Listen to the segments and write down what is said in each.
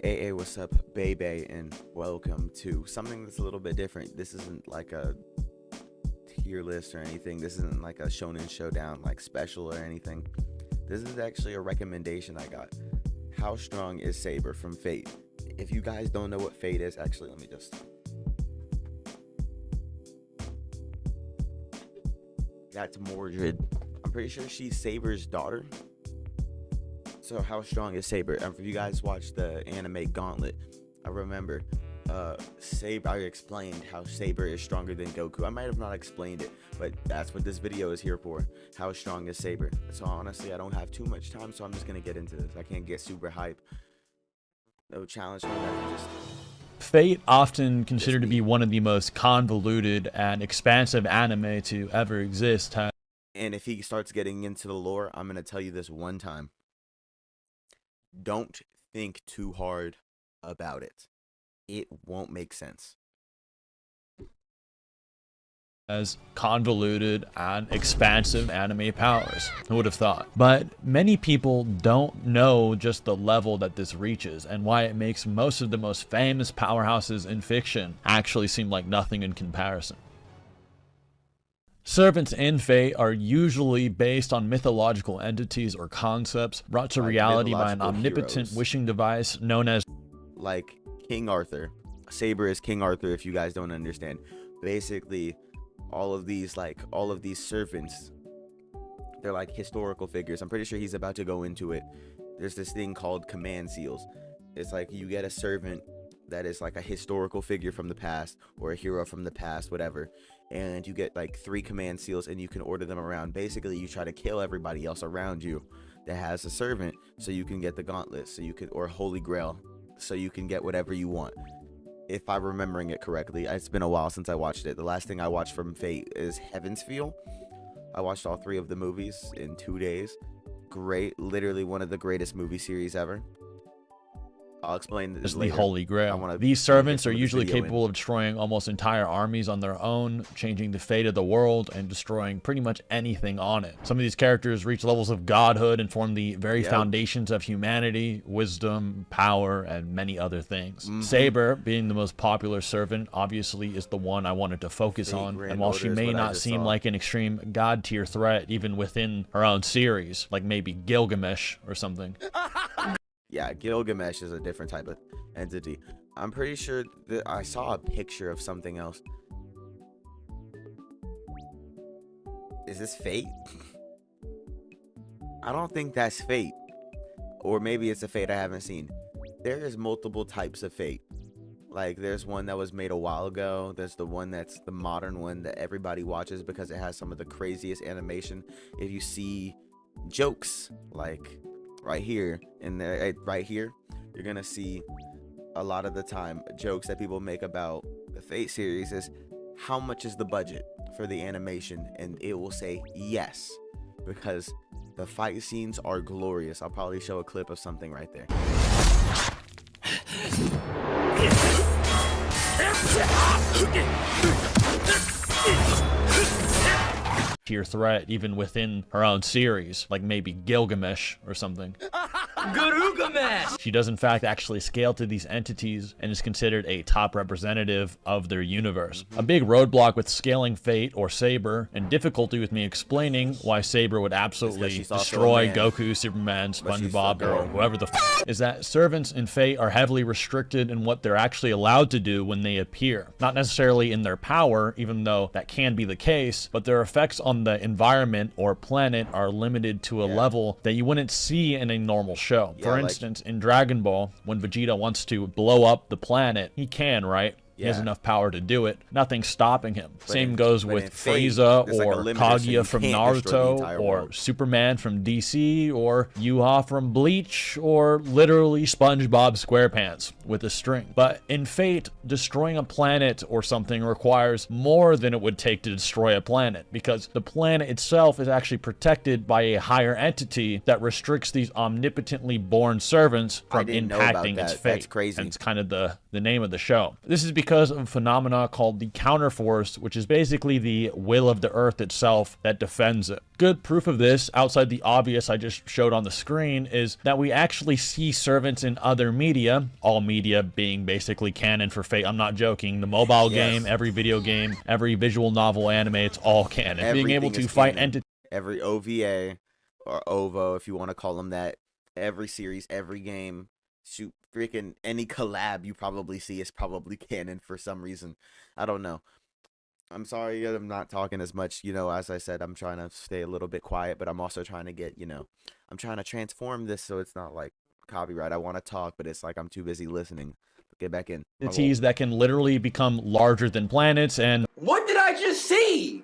Hey, what's up, baby, and welcome to something that's a little bit different. This isn't like a tier list or anything. This isn't like a Shonen Showdown like special or anything. This is actually a recommendation I got. How strong is Saber from Fate? If you guys don't know what Fate is, actually, let me just... That's Mordred. I'm pretty sure she's Saber's daughter. So how strong is Saber? If you guys watched the anime Gauntlet, I remember Saber, I explained how Saber is stronger than Goku. I might have not explained it, but that's what this video is here for. How strong is Saber? So honestly, I don't have too much time, so I'm just gonna get into this. I can't get super hype. No challenge for that. Just Fate, often considered to be one of the most convoluted and expansive anime to ever exist. And if he starts getting into the lore, I'm gonna tell you this one time. Don't think too hard about it. It won't make sense. As convoluted and expansive anime powers. Who would have thought? But many people don't know just the level that this reaches and why it makes most of the most famous powerhouses in fiction actually seem like nothing in comparison. Servants in Fate are usually based on mythological entities or concepts brought to reality by an omnipotent wishing device known as... Like King Arthur. Saber is King Arthur, if you guys don't understand. Basically, all of these servants, they're like historical figures. I'm pretty sure he's about to go into it. There's this thing called command seals. It's like you get a servant that is like a historical figure from the past or a hero from the past, whatever, and you get like 3 command seals and you can order them around. Basically, you try to kill everybody else around you that has a servant so you can get the gauntlet, so you could, or Holy Grail, so you can get whatever you want. If I'm remembering it correctly, it's been a while since I watched it. The last thing I watched from Fate is Heaven's Feel. I watched all 3 of the movies in 2 days. Great, literally one of the greatest movie series ever. I'll explain this later. The Holy Grail. These servants are usually capable of destroying almost entire armies on their own, changing the fate of the world, and destroying pretty much anything on it. Some of these characters reach levels of godhood and form the very foundations of humanity, wisdom, power, and many other things. Saber, being the most popular servant, obviously is the one I wanted to focus on, and while she may not seem like an extreme god tier threat even within her own series, like maybe Gilgamesh or something. Yeah, Gilgamesh is a different type of entity. I'm pretty sure that I saw a picture of something else. Is this Fate? I don't think that's Fate. Or maybe it's a Fate I haven't seen. There is multiple types of Fate. Like, there's one that was made a while ago. There's the one that's the modern one that everybody watches because it has some of the craziest animation. If you see jokes, like... right here and there, right here, you're gonna see a lot of the time jokes that people make about the Fate series is how much is the budget for the animation, and it will say yes, because the fight scenes are glorious. I'll probably show a clip of something right there. Tier threat even within her own series, like maybe Gilgamesh or something. Gilgamesh! She does in fact actually scale to these entities and is considered a top representative of their universe. A big roadblock with scaling Fate or Saber, and difficulty with me explaining why Saber would absolutely destroy Goku, Superman, SpongeBob, or whoever the f, is that servants in Fate are heavily restricted in what they're actually allowed to do when they appear. Not necessarily in their power, even though that can be the case, but their effects on the environment or planet are limited to a level that you wouldn't see in a normal show. For instance, in Dragon Ball, when Vegeta wants to blow up the planet, he can, right? He has enough power to do it. Nothing's stopping him. Same goes with Frieza or Kaguya from Naruto or Superman from DC or Yuha from Bleach or literally SpongeBob SquarePants with a string. But in Fate, destroying a planet or something requires more than it would take to destroy a planet, because the planet itself is actually protected by a higher entity that restricts these omnipotently born servants from impacting its fate. That's crazy. And it's kind of the name of the show. This is because because of a phenomena called the counterforce, which is basically the will of the earth itself that defends it. Good proof of this, outside the obvious I just showed on the screen, is that we actually see servants in other media, all media being basically canon for Fate. I'm not joking. The mobile game, every video game, every visual novel, anime, it's all canon. Everything being able to is fight canon. entities. Every OVA or OVO, if you want to call them that, every series, every game, shoot, freaking any collab you probably see is probably canon for some reason. I don't know. I'm sorry I'm not talking as much, you know, as I said, I'm trying to stay a little bit quiet, but I'm also trying to get, you know, I'm trying to transform this so it's not like copyright. I want to talk, but it's like I'm too busy listening. Get back in. Entities that can literally become larger than planets. And what did I just see?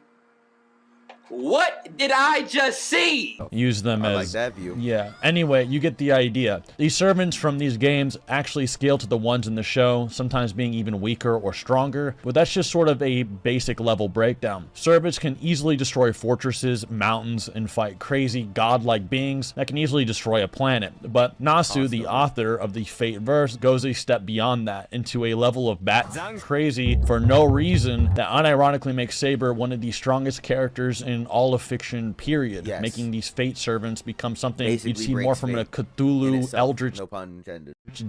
What did I just see? Use them as, like that view. Yeah. Anyway, you get the idea. These servants from these games actually scale to the ones in the show, sometimes being even weaker or stronger, but that's just sort of a basic level breakdown. Servants can easily destroy fortresses, mountains, and fight crazy godlike beings that can easily destroy a planet. But Nasu, the author of the Fate verse, goes a step beyond that into a level of bat crazy for no reason that unironically makes Saber one of the strongest characters in all of fiction, period. Making these Fate servants become something basically you'd see more from a Cthulhu eldritch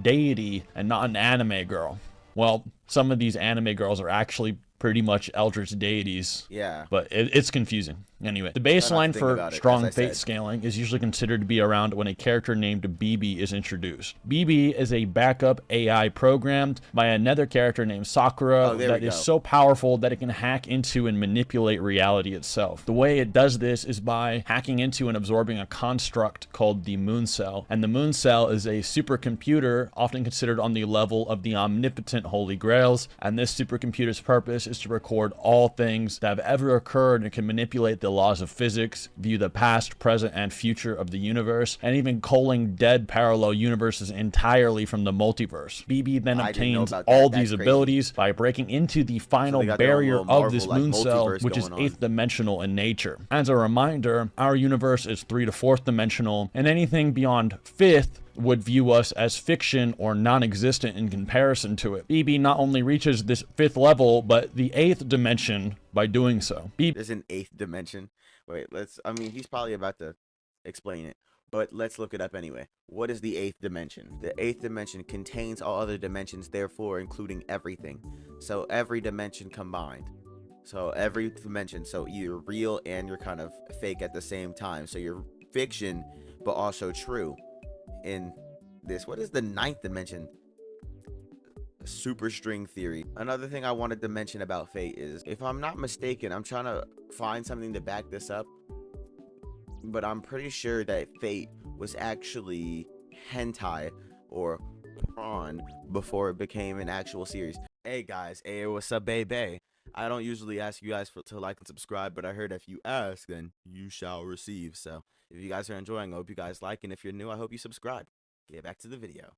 deity and not an anime girl. Well, some of these anime girls are actually pretty much eldritch deities. Yeah. But it's confusing. Anyway, the baseline for strong Fate scaling is usually considered to be around when a character named BB is introduced. BB is a backup AI programmed by another character named Sakura that is so powerful that it can hack into and manipulate reality itself. The way it does this is by hacking into and absorbing a construct called the Moon Cell. And the Moon Cell is a supercomputer often considered on the level of the omnipotent Holy Grails. And this supercomputer's purpose is to record all things that have ever occurred and can manipulate the laws of physics, view the past, present, and future of the universe, and even culling dead parallel universes entirely from the multiverse. BB then obtains all these abilities by breaking into the final barrier of this Moon Cell, which is 8th dimensional in nature. As a reminder, our universe is 3 to 4th dimensional, and anything beyond 5th would view us as fiction or non-existent in comparison to it. BB not only reaches this 5th level, but the 8th dimension by doing so. There's an 8th dimension. Wait, I mean, he's probably about to explain it, but let's look it up anyway. What is the 8th dimension? The 8th dimension contains all other dimensions, therefore including everything. So every dimension combined. So every dimension, so you're real and you're kind of fake at the same time. So you're fiction, but also true. In this, what is the 9th dimension? Superstring theory. Another thing I wanted to mention about Fate is, if I'm not mistaken, I'm trying to find something to back this up, but I'm pretty sure that Fate was actually hentai or porn before it became an actual series. Hey guys, hey, what's up, baby? I don't usually ask you guys to like and subscribe, but I heard if you ask, then you shall receive. So if you guys are enjoying, I hope you guys like, and if you're new, I hope you subscribe. Get back to the video.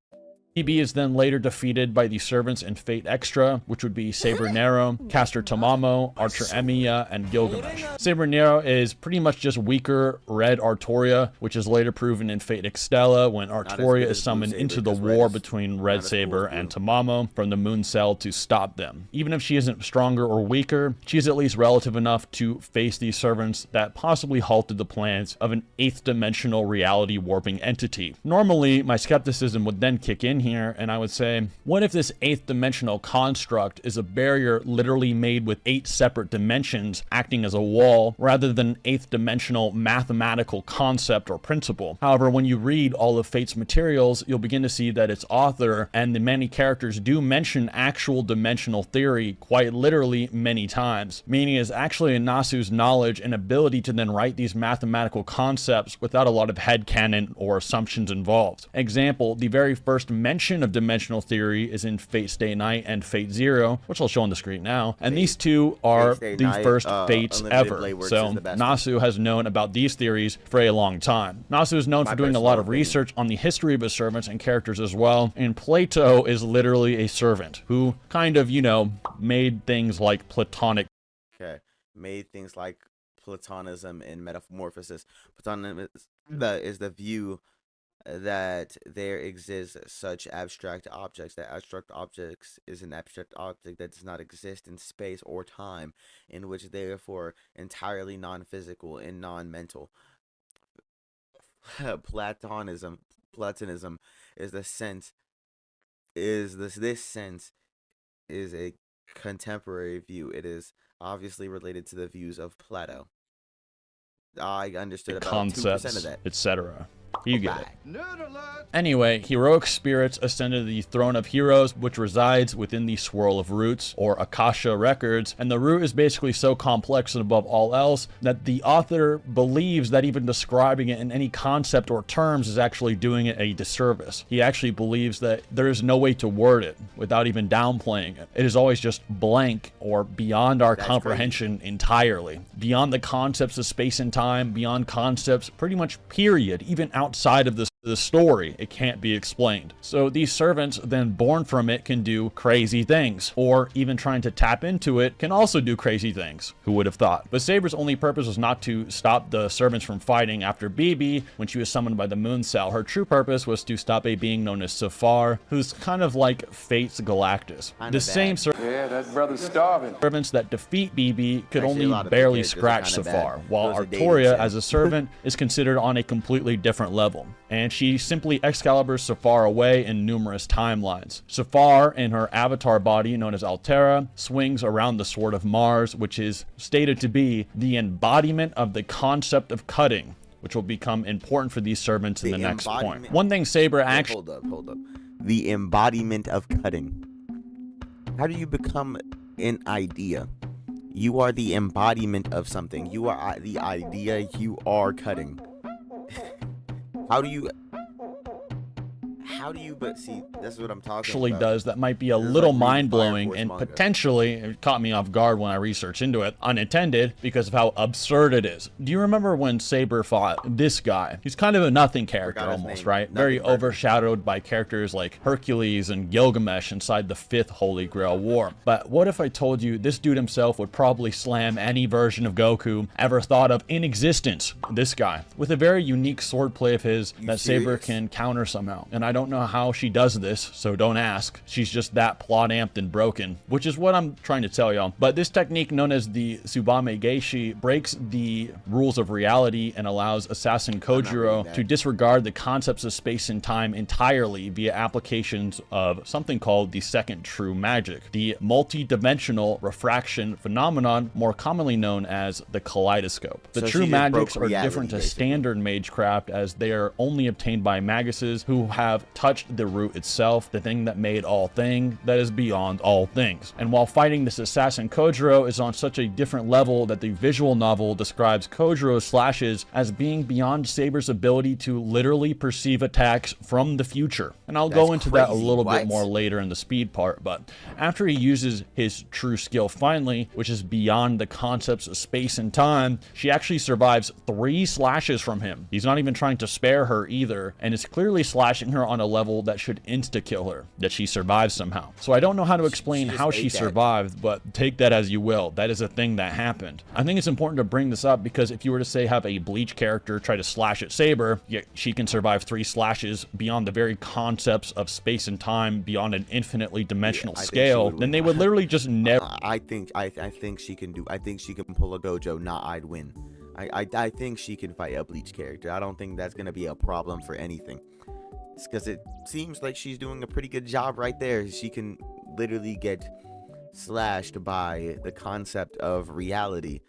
BB is then later defeated by the servants in Fate Extra, which would be Saber Nero, Caster Tamamo, Archer Emiya, and Gilgamesh. Saber Nero is pretty much just weaker Red Artoria, which is later proven in Fate Extella when Artoria is summoned into the war between Red Saber and Tamamo from the Moon Cell to stop them. Even if she isn't stronger or weaker, she's at least relative enough to face these servants that possibly halted the plans of an 8th dimensional reality warping entity. Normally, my skepticism would then kick in here, and I would say, what if this 8th dimensional construct is a barrier literally made with 8 separate dimensions acting as a wall, rather than 8th dimensional mathematical concept or principle? However, when you read all of Fate's materials, you'll begin to see that its author and the many characters do mention actual dimensional theory quite literally many times, meaning it's actually in Nasu's knowledge and ability to then write these mathematical concepts without a lot of headcanon or assumptions involved. Example, the very first mention of dimensional theory is in Fate Stay Night and Fate Zero, which I'll show on the screen now, and these two are the first Fates ever. So Nasu has known about these theories for a long time. Nasu is known for doing a lot of research on the history of his servants and characters as well, and Plato is literally a servant who kind of, you know, made things like Platonic. Okay, made things like Platonism and metamorphosis. Platonism is the view that there exists such abstract objects, that abstract objects is an abstract object that does not exist in space or time, in which therefore entirely non-physical and non-mental. Platonism is the sense is this sense is a contemporary view. It is obviously related to the views of Plato. I understood about 2% of that, etc. You get it. Anyway, heroic spirits ascended to the throne of heroes, which resides within the swirl of roots, or Akasha records, and the root is basically so complex and above all else that the author believes that even describing it in any concept or terms is actually doing it a disservice. He actually believes that there is no way to word it without even downplaying it. It is always just blank or beyond our comprehension entirely. Beyond the concepts of space and time, beyond concepts pretty much period, even outside of the story, it can't be explained. So these servants then born from it can do crazy things, or even trying to tap into it can also do crazy things. Who would have thought? But Saber's only purpose was not to stop the servants from fighting after BB when she was summoned by the moon cell. Her true purpose was to stop a being known as Saber, who's kind of like Fate's Galactus. The same that brother's starving. Servants that defeat BB could only barely scratch Saber, while Artoria as a servant is considered on a completely different level, and she simply Excaliburs Saber away in numerous timelines. Saber, in her avatar body known as Altera, swings around the Sword of Mars, which is stated to be the embodiment of the concept of cutting, which will become important for these servants in the next point. One thing Saber actually... Hold up. The embodiment of cutting. How do you become an idea? You are the embodiment of something. You are the idea. You are cutting. How do you, but see, that's what I'm talking about. Does that might be a little mind-blowing, and potentially, it caught me off guard when I researched into it, unintended, because of how absurd it is. Do you remember when Saber fought this guy? He's kind of a nothing character almost, right? Very overshadowed by characters like Hercules and Gilgamesh inside the 5th Holy Grail War. But what if I told you this dude himself would probably slam any version of Goku ever thought of in existence? This guy, with a very unique swordplay of his that Saber can counter somehow. And I don't know how she does this, so don't ask. She's just that plot amped and broken, which is what I'm trying to tell y'all. But this technique, known as the Tsubame Geishi, breaks the rules of reality and allows Assassin Kojiro to disregard the concepts of space and time entirely via applications of something called the second true magic, the multi-dimensional refraction phenomenon, more commonly known as the kaleidoscope. The true magics are different to standard magecraft, as they are only obtained by maguses who have touched the root itself, the thing that made all thing, that is beyond all things. And while fighting this assassin, Kojiro is on such a different level that the visual novel describes Kojiro's slashes as being beyond Saber's ability to literally perceive attacks from the future. And I'll go into that a little bit more later in the speed part, but after he uses his true skill finally, which is beyond the concepts of space and time, she actually survives 3 slashes from him. He's not even trying to spare her either, and is clearly slashing her on a level that should insta-kill her, that she survives somehow. So I don't know how to explain how she survived, but take that as you will. That is a thing that happened. I think it's important to bring this up because if you were to say have a Bleach character try to slash at Saber, yet she can survive 3 slashes beyond the very concepts of space and time, beyond an infinitely dimensional scale, then they would literally just never... I think she can do... I think she can pull a Gojo, not I'd win. I think she can fight a Bleach character. I don't think that's going to be a problem for anything. It's because it seems like she's doing a pretty good job right there. She can literally get slashed by the concept of reality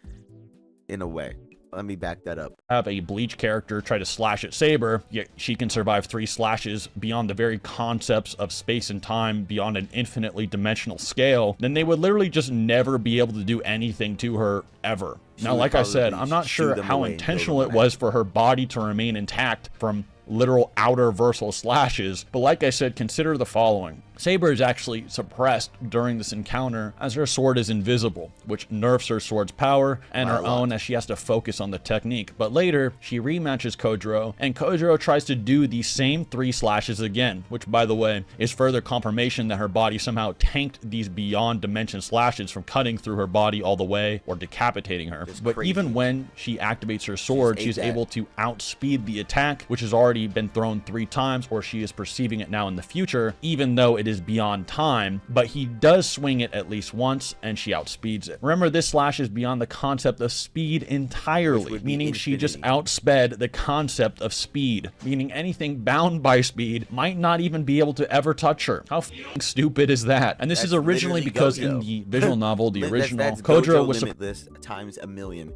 in a way. Let me back that up. Have a Bleach character try to slash at Saber, yet she can survive 3 slashes beyond the very concepts of space and time, beyond an infinitely dimensional scale, then they would literally just never be able to do anything to her ever. Now, like I said, I'm not sure how intentional it was for her body to remain intact from literal outer versal slashes, but like I said, consider the following. Saber is actually suppressed during this encounter as her sword is invisible, which nerfs her sword's power and her own as she has to focus on the technique. But later, she rematches Kojiro, and Kojiro tries to do the same 3 slashes again, which, by the way, is further confirmation that her body somehow tanked these beyond dimension slashes from cutting through her body all the way or decapitating her. But even when she activates her sword, she's able to outspeed the attack, which has already been thrown grown 3 times, or she is perceiving it now in the future, even though it is beyond time, but he does swing it at least once and she outspeeds it. Remember, this slash is beyond the concept of speed entirely, meaning she just outsped the concept of speed, meaning anything bound by speed might not even be able to ever touch her. How stupid is that? And this is originally because in the visual novel, the original, Kojiro was limitless times a million.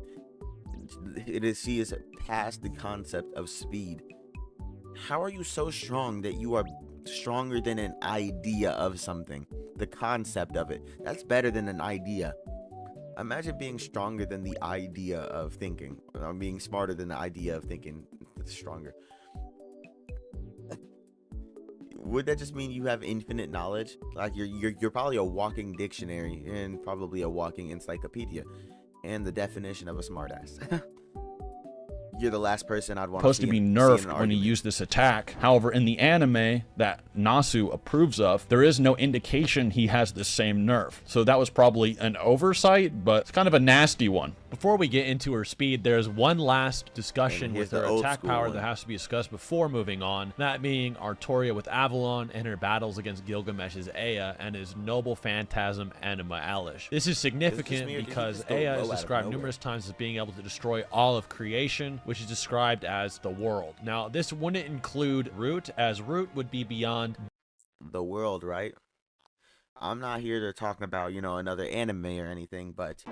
She is past the concept of speed. How are you so strong that you are stronger than an idea of something? The concept of it. That's better than an idea. Imagine being stronger than the idea of thinking. Or being smarter than the idea of thinking. Stronger. Would that just mean you have infinite knowledge? Like you're probably a walking dictionary and probably a walking encyclopedia and the definition of a smartass. You're the last person I'd want supposed to be nerfed when he used this attack. However, in the anime that Nasu approves of, there is no indication he has the same nerf. So that was probably an oversight, but it's kind of a nasty one. Before we get into her speed, there's one last discussion with her attack power that has to be discussed before moving on. That being Artoria with Avalon and her battles against Gilgamesh's Aya and his noble phantasm Anima Alish. This is significant because Aya is described numerous times as being able to destroy all of creation, which is described as the world. Now, this wouldn't include Root, as Root would be beyond the world, right? I'm not here to talk about, another anime or anything, but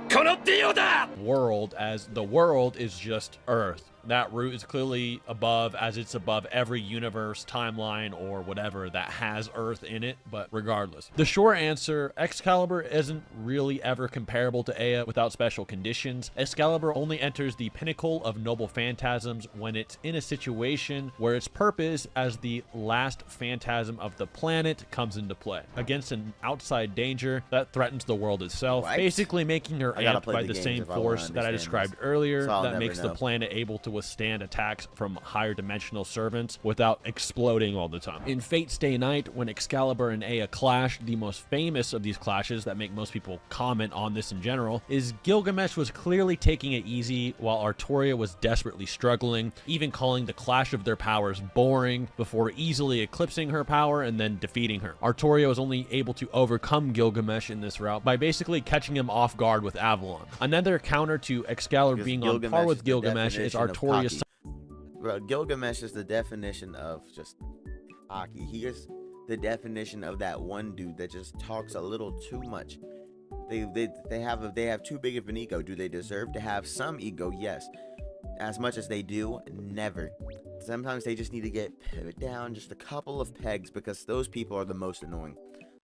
world, as the world is just Earth. That Root is clearly above, as it's above every universe, timeline, or whatever that has Earth in it, but regardless. The short answer, Excalibur isn't really ever comparable to Aya without special conditions. Excalibur only enters the pinnacle of noble phantasms when it's in a situation where its purpose as the last phantasm of the planet comes into play, against an outside danger that threatens the world itself, basically making her amped by the same force that I described earlier that makes the planet able to withstand attacks from higher dimensional servants without exploding all the time. In Fate Stay Night, when Excalibur and Aya clash, the most famous of these clashes that make most people comment on this in general is Gilgamesh was clearly taking it easy while Artoria was desperately struggling, even calling the clash of their powers boring before easily eclipsing her power and then defeating her. Artoria was only able to overcome Gilgamesh in this route by basically catching him off guard with Avalon. Another counter to Excalibur being on par with Gilgamesh is Artoria's. Bro, Gilgamesh is the definition of just cocky. He is the definition of that one dude that just talks a little too much. They have too big of an ego. Do they deserve to have some ego? Yes. As much as they do, never. Sometimes they just need to get put down just a couple of pegs because those people are the most annoying.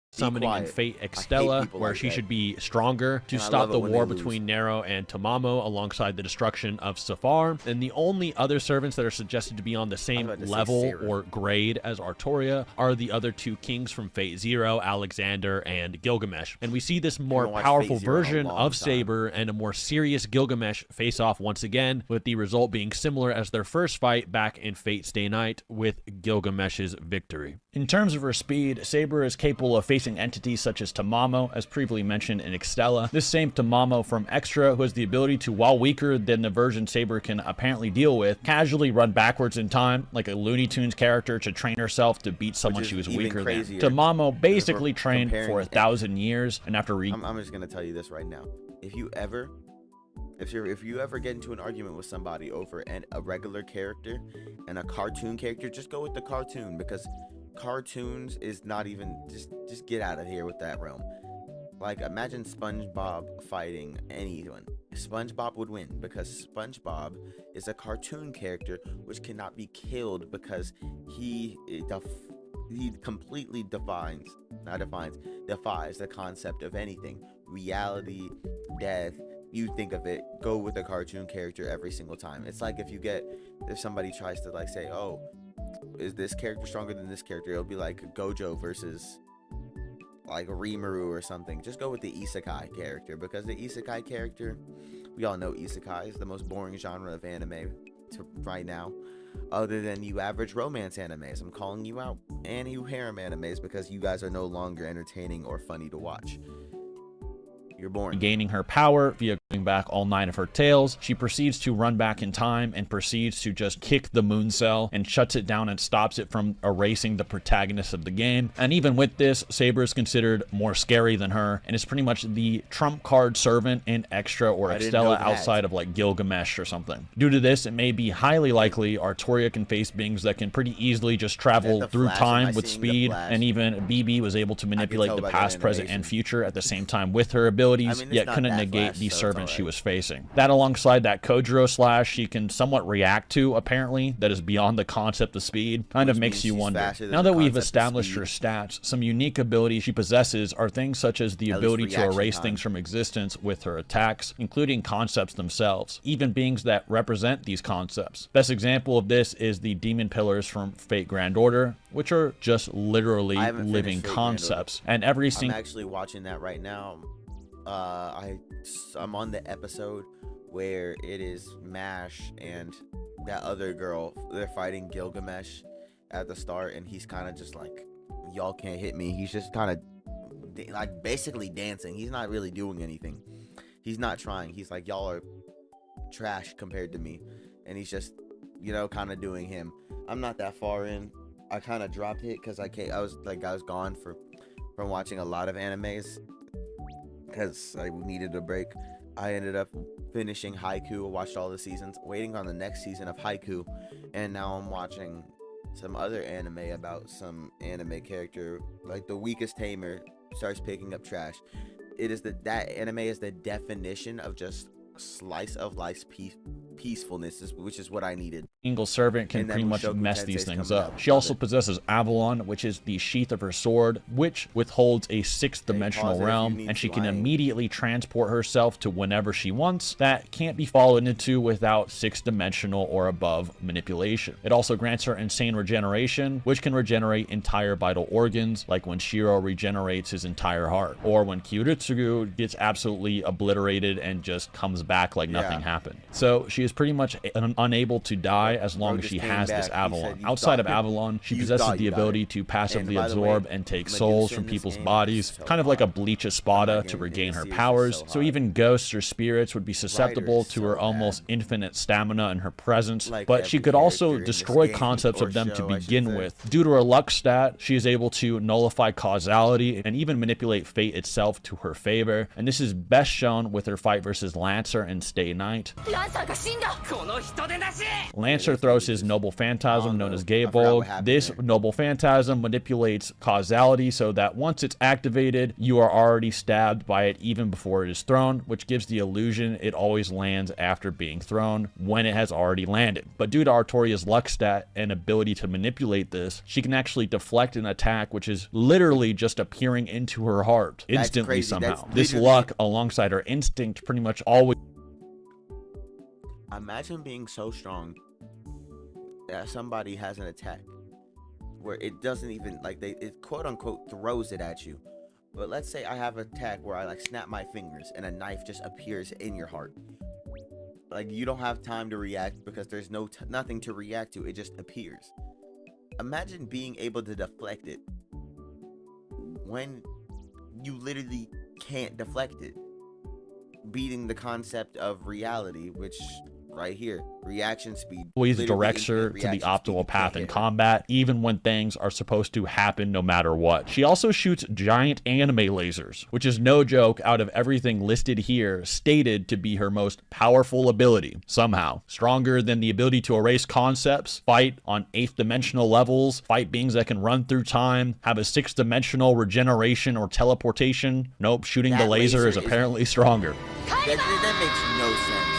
Summoning in Fate Extella, where she should be stronger to stop the war between Nero and Tamamo alongside the destruction of Safar. And the only other servants that are suggested to be on the same level or grade as Artoria are the other 2 kings from Fate Zero, Alexander and Gilgamesh. And we see this more powerful version of Saber and a more serious Gilgamesh face off once again, with the result being similar as their first fight back in Fate Stay Night, with Gilgamesh's victory. In terms of her speed, Saber is capable of facing entities such as Tamamo, as previously mentioned in Extella. This same Tamamo from Extra, who has the ability to, while weaker than the version Saber can apparently deal with, casually run backwards in time, like a Looney Tunes character, to train herself to beat someone she was weaker than. Tamamo basically trained for 1,000 years, and after I'm just gonna tell you this right now. If you ever get into an argument with somebody over a regular character and a cartoon character, just go with the cartoon, because cartoons is not even just get out of here with that realm. Like, imagine SpongeBob fighting anyone. SpongeBob would win because SpongeBob is a cartoon character which cannot be killed because he completely defies the concept of anything. Reality, death, you think of it, go with a cartoon character every single time. It's like if somebody tries to like say, oh, is this character stronger than this character? It'll be like Gojo versus like Rimuru or something. Just go with the isekai character, because the isekai character, we all know isekai is the most boring genre of anime right now, other than you average romance animes. I'm calling you out. And you harem animes, because you guys are no longer entertaining or funny to watch. You're boring. Gaining her power via back all 9 of her tails. She proceeds to run back in time and proceeds to just kick the moon cell and shuts it down and stops it from erasing the protagonist of the game. And even with this, Saber is considered more scary than her and is pretty much the trump card servant in Extra or Extella outside of like Gilgamesh or something. Due to this, it may be highly likely Artoria can face beings that can pretty easily just travel through time with speed, and even BB was able to manipulate the past, present, and future at the same time with her abilities, yet couldn't negate the servant she was facing. That alongside that Kojiro slash she can somewhat react to, apparently, that is beyond the concept of speed, kind of makes you wonder. Now that we've established her stats, some unique abilities she possesses are things such as the ability to erase things from existence with her attacks, including concepts themselves, even beings that represent these concepts. Best example of this is the demon pillars from Fate Grand Order, which are just literally living concepts. And every single... I'm actually watching that right now. I'm on the episode where it is Mash and that other girl. They're fighting Gilgamesh at the start, and he's kind of just like, y'all can't hit me. He's just kind of like basically dancing. He's not really doing anything. He's not trying. He's like, y'all are trash compared to me, and he's just, you know, kind of doing him. I'm not that far in. I kind of dropped it because I was gone from watching a lot of animes because I needed a break. I ended up finishing Haiku, watched all the seasons, waiting on the next season of Haiku, and now I'm watching some other anime about some anime character, like the weakest tamer starts picking up trash. It is that anime is the definition of just slice of life peacefulness, which is what I needed. Single servant can pretty much mess these things up. She also possesses Avalon, which is the sheath of her sword, which withholds a 6th dimensional realm, and she can immediately transport herself to whenever she wants. That can't be followed into without 6th dimensional or above manipulation. It also grants her insane regeneration, which can regenerate entire vital organs, like when Shirou regenerates his entire heart, or when Kyoritsugu gets absolutely obliterated and just comes back like nothing happened. So she is pretty much unable to die as long as she has this Avalon. Outside of Avalon, she possesses the ability to passively absorb and take souls from people's bodies, kind of like a Bleach Espada to regain her powers, so even ghosts or spirits would be susceptible to her almost infinite stamina in her presence, but she could also destroy concepts of them to begin with. Due to her luck stat, she is able to nullify causality and even manipulate fate itself to her favor, and this is best shown with her fight versus Lancer and Stay Night. Lancer throws his Noble Phantasm known as Gaebolg. This Noble Phantasm manipulates causality so that once it's activated, you are already stabbed by it even before it is thrown, which gives the illusion it always lands after being thrown when it has already landed. But due to Artoria's luck stat and ability to manipulate this, she can actually deflect an attack which is literally just appearing into her heart instantly somehow. This luck alongside her instinct pretty much always... Imagine being so strong that somebody has an attack where it doesn't even, like, it quote unquote throws it at you. But let's say I have an attack where I like snap my fingers and a knife just appears in your heart. Like, you don't have time to react because there's nothing to react to. It just appears. Imagine being able to deflect it when you literally can't deflect it. Beating the concept of reality, which right here, reaction speed always directs her to the optimal path in combat, even when things are supposed to happen no matter what. She also shoots giant anime lasers, which is no joke out of everything listed here, stated to be her most powerful ability, somehow. Stronger than the ability to erase concepts, fight on 8th dimensional levels, fight beings that can run through time, have a 6th dimensional regeneration or teleportation. Nope, shooting the laser is apparently stronger. That makes no sense.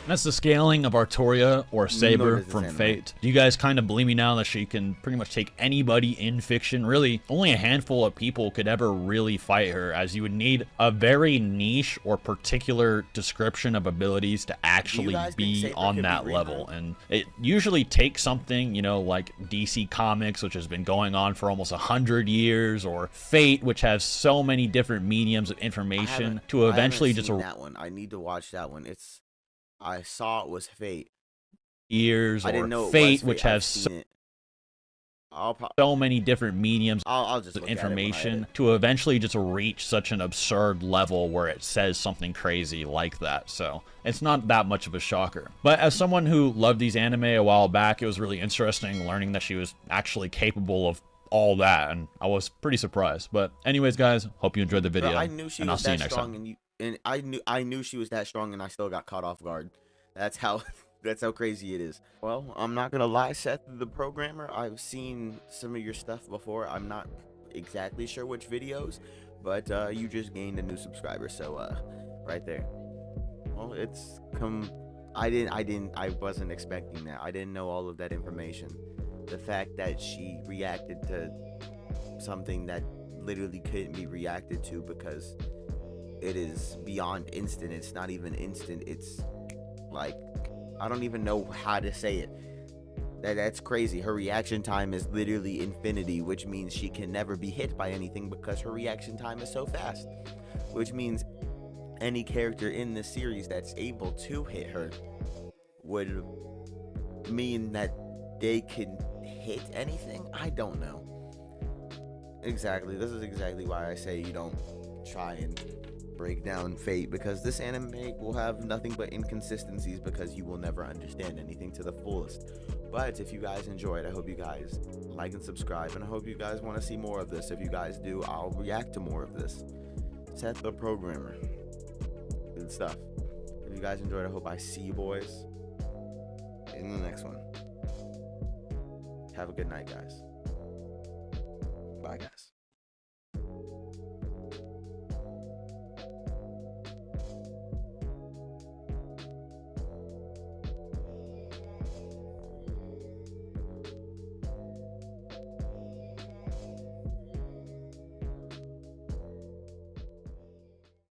That's the scaling of Artoria or Saber from Fate. Do you guys kind of believe me now that she can pretty much take anybody in fiction? Really, only a handful of people could ever really fight her, as you would need a very niche or particular description of abilities to actually be on that level. And it usually takes something, you know, like DC Comics, which has been going on for almost 100 years, or Fate, which has so many different mediums of information, to eventually just... that one. I need to watch that one. I saw it was Fate. Years, I didn't know Fate, which has so many different mediums I'll just of look at it when I information edit. to eventually just reach such an absurd level where it says something crazy like that. So it's not that much of a shocker. But as someone who loved these anime a while back, it was really interesting learning that she was actually capable of all that, and I was pretty surprised. But anyways, guys, hope you enjoyed the video. Bro, I knew she and I'll was see you that next strong, time. and I knew she was that strong, and I still got caught off guard. That's how that's how crazy it is. Well, I'm not gonna lie, Seth the Programmer, I've seen some of your stuff before. I'm not exactly sure which videos, but you just gained a new subscriber, so right there. Well, it's come. I wasn't expecting that. I didn't know all of that information. The fact that she reacted to something that literally couldn't be reacted to because it is beyond instant. It's not even instant. It's like, I don't even know how to say it. That's crazy. Her reaction time is literally infinity, which means she can never be hit by anything because her reaction time is so fast, which means any character in this series that's able to hit her would mean that they can hit anything. I don't know. Exactly. This is exactly why I say you don't try and break down Fate, because this anime will have nothing but inconsistencies because you will never understand anything to the fullest. But if you guys enjoyed, I hope you guys like and subscribe, and I hope you guys want to see more of this. If you guys do, I'll react to more of this. Seththeprogrammer. Good stuff. If you guys enjoyed, I hope I see you boys in the next one. Have a good night, guys. Bye, guys.